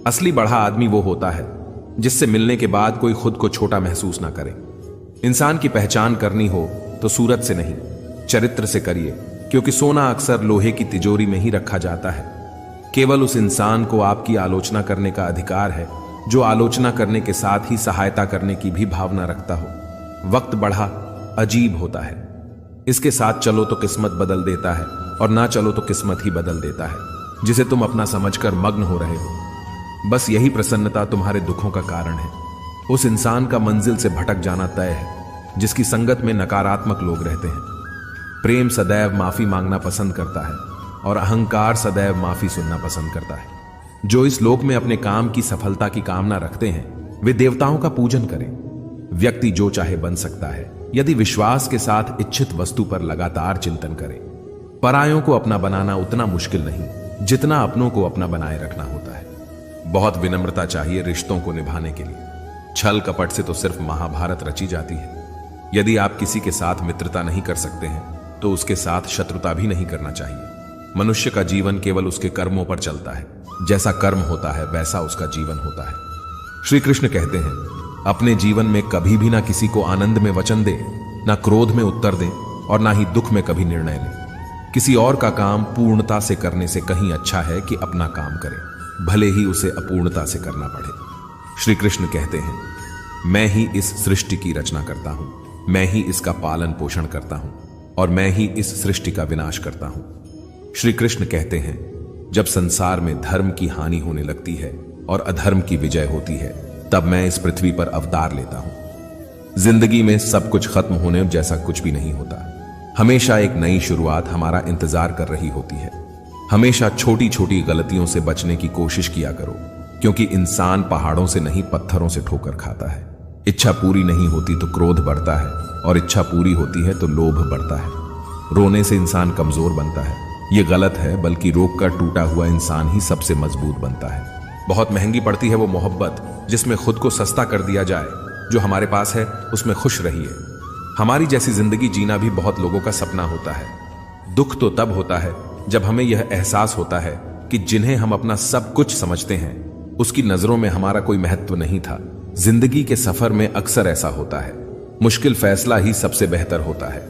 असली बढ़ा आदमी वो होता है जिससे मिलने के बाद कोई खुद को छोटा महसूस ना करे। इंसान की पहचान करनी हो तो सूरत से नहीं, चरित्र से करिए, क्योंकि सोना अक्सर लोहे की तिजोरी में ही रखा जाता है। केवल उस इंसान को आपकी आलोचना करने का अधिकार है जो आलोचना करने के साथ ही सहायता करने की भी भावना रखता हो। वक्त बढ़ा अजीब होता है, इसके साथ चलो तो किस्मत बदल देता है और ना चलो तो किस्मत ही बदल देता है, जिसे तुम अपना समझकर मग्न हो रहे हो। बस यही प्रसन्नता तुम्हारे दुखों का कारण है। उस इंसान का मंजिल से भटक जाना तय है जिसकी संगत में नकारात्मक लोग रहते हैं। प्रेम सदैव माफी मांगना पसंद करता है और अहंकार सदैव माफी सुनना पसंद करता है। जो इस लोक में अपने काम की सफलता की कामना रखते हैं वे देवताओं का पूजन करें। व्यक्ति जो चाहे बन सकता है यदि विश्वास के साथ इच्छित वस्तु पर लगातार चिंतन करे। परायों को अपना बनाना उतना मुश्किल नहीं जितना अपनों को अपना बनाए रखना होता है। बहुत विनम्रता चाहिए रिश्तों को निभाने के लिए। छल कपट से तो सिर्फ महाभारत रची जाती है। यदि आप किसी के साथ मित्रता नहीं कर सकते हैं तो उसके साथ शत्रुता भी नहीं करना चाहिए। मनुष्य का जीवन केवल उसके कर्मों पर चलता है। जैसा कर्म होता है वैसा उसका जीवन होता है। श्री कृष्ण कहते हैं, अपने जीवन में कभी भी ना किसी को आनंद में वचन दे, ना क्रोध में उत्तर दे और ना ही दुख में कभी निर्णय ले। किसी और का काम पूर्णता से करने से कहीं अच्छा है कि अपना काम करे, भले ही उसे अपूर्णता से करना पड़े। श्री कृष्ण कहते हैं, मैं ही इस सृष्टि की रचना करता हूं, मैं ही इसका पालन पोषण करता हूं और मैं ही इस सृष्टि का विनाश करता हूं। श्री कृष्ण कहते हैं, जब संसार में धर्म की हानि होने लगती है और अधर्म की विजय होती है तब मैं इस पृथ्वी पर अवतार लेता हूं। जिंदगी में सब कुछ खत्म होने जैसा कुछ भी नहीं होता। हमेशा एक नई शुरुआत हमारा इंतजार कर रही होती है। हमेशा छोटी छोटी गलतियों से बचने की कोशिश किया करो, क्योंकि इंसान पहाड़ों से नहीं पत्थरों से ठोकर खाता है। इच्छा पूरी नहीं होती तो क्रोध बढ़ता है और इच्छा पूरी होती है तो लोभ बढ़ता है। रोने से इंसान कमजोर बनता है, ये गलत है, बल्कि रोक कर टूटा हुआ इंसान ही सबसे मजबूत बनता है। बहुत महंगी पड़ती है वो मोहब्बत जिसमें खुद को सस्ता कर दिया जाए। जो हमारे पास है उसमें खुश रहिए। हमारी जैसी जिंदगी जीना भी बहुत लोगों का सपना होता है। दुख तो तब होता है जब हमें यह एहसास होता है कि जिन्हें हम अपना सब कुछ समझते हैं उसकी नजरों में हमारा कोई महत्व नहीं था। जिंदगी के सफर में अक्सर ऐसा होता है। मुश्किल फैसला ही सबसे बेहतर होता है।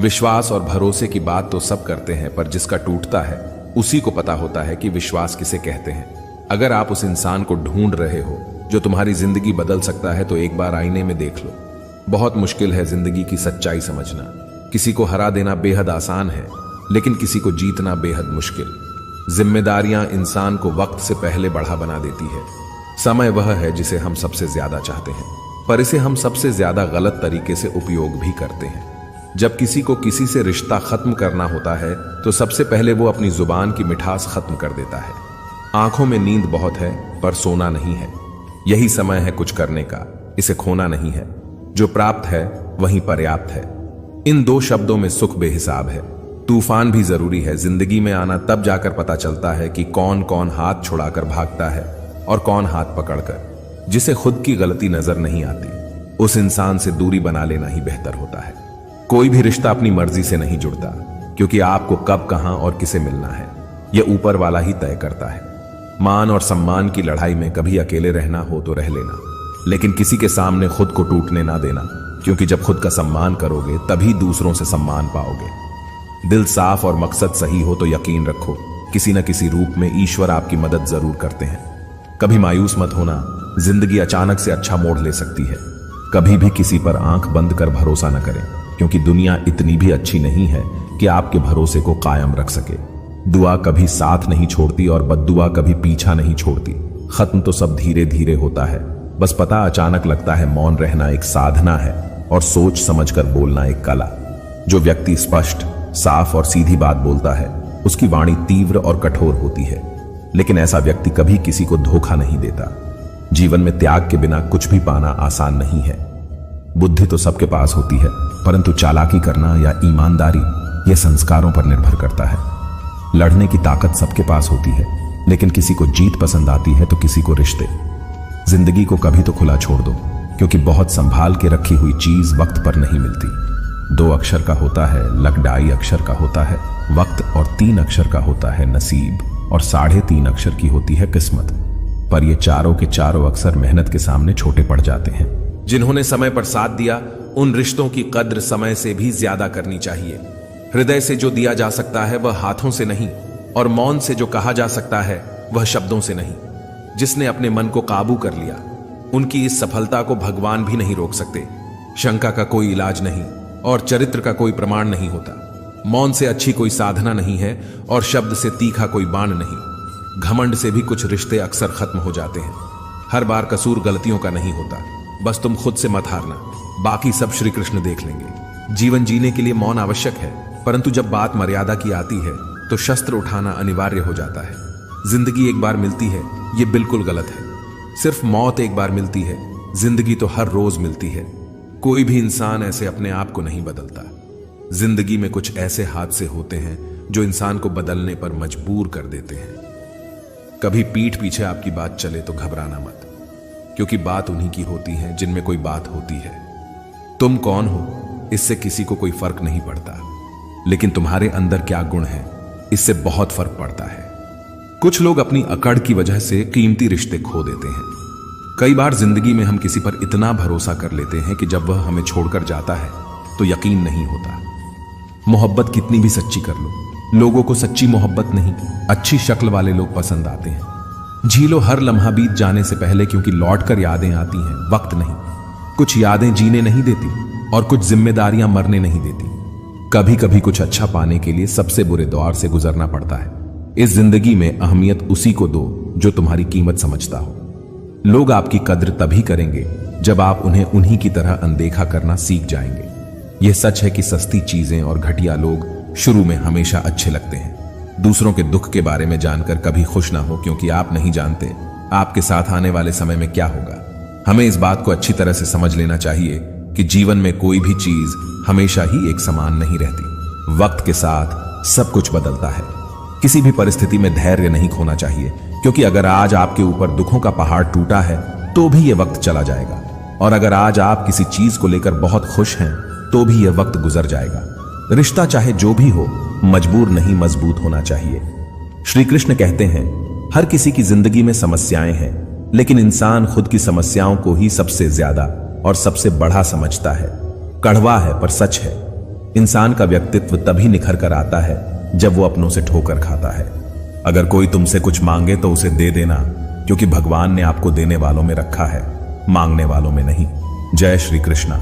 विश्वास और भरोसे की बात तो सब करते हैं, पर जिसका टूटता है उसी को पता होता है कि विश्वास किसे कहते हैं। अगर आप उस इंसान को ढूंढ रहे हो जो तुम्हारी जिंदगी बदल सकता है तो एक बार आईने में देख लो। बहुत मुश्किल है जिंदगी की सच्चाई समझना। किसी को हरा देना बेहद आसान है, लेकिन किसी को जीतना बेहद मुश्किल। जिम्मेदारियां इंसान को वक्त से पहले बढ़ा बना देती है। समय वह है जिसे हम सबसे ज्यादा चाहते हैं, पर इसे हम सबसे ज्यादा गलत तरीके से उपयोग भी करते हैं। जब किसी को किसी से रिश्ता खत्म करना होता है तो सबसे पहले वो अपनी जुबान की मिठास खत्म कर देता है। आंखों में नींद बहुत है पर सोना नहीं है। यही समय है कुछ करने का, इसे खोना नहीं है। जो प्राप्त है वही पर्याप्त है। इन दो शब्दों में सुख बेहिसाब है। तूफान भी जरूरी है। जिंदगी में आना तब जाकर पता चलता है कि कौन कौन हाथ छुड़ाकर भागता है और कौन हाथ पकड़कर। जिसे खुद की गलती नजर नहीं आती उस इंसान से दूरी बना लेना ही बेहतर होता है। कोई भी रिश्ता अपनी मर्जी से नहीं जुड़ता, क्योंकि आपको कब, कहां और किसे मिलना है यह ऊपर वाला ही तय करता है। मान और सम्मान की लड़ाई में कभी अकेले रहना हो तो रह लेना, लेकिन किसी के सामने खुद को टूटने ना देना, क्योंकि जब खुद का सम्मान करोगे तभी दूसरों से सम्मान पाओगे। दिल साफ और मकसद सही हो तो यकीन रखो किसी न किसी रूप में ईश्वर आपकी मदद जरूर करते हैं। कभी मायूस मत होना, जिंदगी अचानक से अच्छा मोड़ ले सकती है। कभी भी किसी पर आंख बंद कर भरोसा न करें, क्योंकि दुनिया इतनी भी अच्छी नहीं है कि आपके भरोसे को कायम रख सके। दुआ कभी साथ नहीं छोड़ती और बद्दुआ कभी पीछा नहीं छोड़ती। खत्म तो सब धीरे धीरे होता है, बस पता अचानक लगता है। मौन रहना एक साधना है और सोच समझकर बोलना एक कला। जो व्यक्ति स्पष्ट, साफ और सीधी बात बोलता है उसकी वाणी तीव्र और कठोर होती है, लेकिन ऐसा व्यक्ति कभी किसी को धोखा नहीं देता। जीवन में त्याग के बिना कुछ भी पाना आसान नहीं है। बुद्धि तो सबके पास होती है, परंतु चालाकी करना या ईमानदारी यह संस्कारों पर निर्भर करता है। लड़ने की ताकत सबके पास होती है, लेकिन किसी को जीत पसंद आती है तो किसी को रिश्ते। जिंदगी को कभी तो खुला छोड़ दो, क्योंकि बहुत संभाल के रखी हुई चीज वक्त पर नहीं मिलती। 2 अक्षर का होता है लक, 2.5 अक्षर का होता है वक्त और 3 अक्षर का होता है नसीब और 3.5 अक्षर की होती है किस्मत। पर ये चारों के चारों अक्सर मेहनत के सामने छोटे पड़ जाते हैं। जिन्होंने समय पर साथ दिया, उन रिश्तों की कद्र समय से भी ज्यादा करनी चाहिए। हृदय से जो दिया जा सकता है वह हाथों से नहीं, और मौन से जो कहा जा सकता है वह शब्दों से नहीं। जिसने अपने मन को काबू कर लिया, उनकी इस सफलता को भगवान भी नहीं रोक सकते। शंका का कोई इलाज नहीं और चरित्र का कोई प्रमाण नहीं होता। मौन से अच्छी कोई साधना नहीं है और शब्द से तीखा कोई बाण नहीं। घमंड से भी कुछ रिश्ते अक्सर खत्म हो जाते हैं। हर बार कसूर गलतियों का नहीं होता, बस तुम खुद से मत हारना, बाकी सब श्री कृष्ण देख लेंगे। जीवन जीने के लिए मौन आवश्यक है, परंतु जब बात मर्यादा की आती है तो शस्त्र उठाना अनिवार्य हो जाता है। जिंदगी एक बार मिलती है, यह बिल्कुल गलत है। सिर्फ मौत एक बार मिलती है, जिंदगी तो हर रोज मिलती है। कोई भी इंसान ऐसे अपने आप को नहीं बदलता। जिंदगी में कुछ ऐसे हादसे होते हैं जो इंसान को बदलने पर मजबूर कर देते हैं। कभी पीठ पीछे आपकी बात चले तो घबराना मत, क्योंकि बात उन्हीं की होती है जिनमें कोई बात होती है। तुम कौन हो इससे किसी को कोई फर्क नहीं पड़ता, लेकिन तुम्हारे अंदर क्या गुण है इससे बहुत फर्क पड़ता है। कुछ लोग अपनी अकड़ की वजह से कीमती रिश्ते खो देते हैं। कई बार जिंदगी में हम किसी पर इतना भरोसा कर लेते हैं कि जब वह हमें छोड़कर जाता है तो यकीन नहीं होता। मोहब्बत कितनी भी सच्ची कर लो, लोगों को सच्ची मोहब्बत नहीं, अच्छी शक्ल वाले लोग पसंद आते हैं। झीलो हर लम्हा बीत जाने से पहले, क्योंकि लौटकर यादें आती हैं, वक्त नहीं। कुछ यादें जीने नहीं देती और कुछ जिम्मेदारियां मरने नहीं देती। कभी कभी कुछ अच्छा पाने के लिए सबसे बुरे दौर से गुजरना पड़ता है। इस जिंदगी में अहमियत उसी को दो जो तुम्हारी कीमत समझता हो। लोग आपकी कद्र तभी करेंगे जब आप उन्हें उन्हीं की तरह अनदेखा करना सीख जाएंगे। यह सच है कि सस्ती चीजें और घटिया लोग शुरू में हमेशा अच्छे लगते हैं। दूसरों के दुख के बारे में जानकर कभी खुश ना हो, क्योंकि आप नहीं जानते आपके साथ आने वाले समय में क्या होगा। हमें इस बात को अच्छी तरह से समझ लेना चाहिए कि जीवन में कोई भी चीज हमेशा ही एक समान नहीं रहती। वक्त के साथ सब कुछ बदलता है। किसी भी परिस्थिति में धैर्य नहीं खोना चाहिए, क्योंकि अगर आज आपके ऊपर दुखों का पहाड़ टूटा है तो भी यह वक्त चला जाएगा, और अगर आज आप किसी चीज को लेकर बहुत खुश हैं तो भी यह वक्त गुजर जाएगा। रिश्ता चाहे जो भी हो, मजबूर नहीं मजबूत होना चाहिए। श्री कृष्ण कहते हैं, हर किसी की जिंदगी में समस्याएं हैं, लेकिन इंसान खुद की समस्याओं को ही सबसे ज्यादा और सबसे बड़ा समझता है। कड़वा है पर सच है। इंसान का व्यक्तित्व तभी निखर कर आता है जब वो अपनों से ठोकर खाता है। अगर कोई तुमसे कुछ मांगे तो उसे दे देना, क्योंकि भगवान ने आपको देने वालों में रखा है, मांगने वालों में नहीं। जय श्री कृष्णा।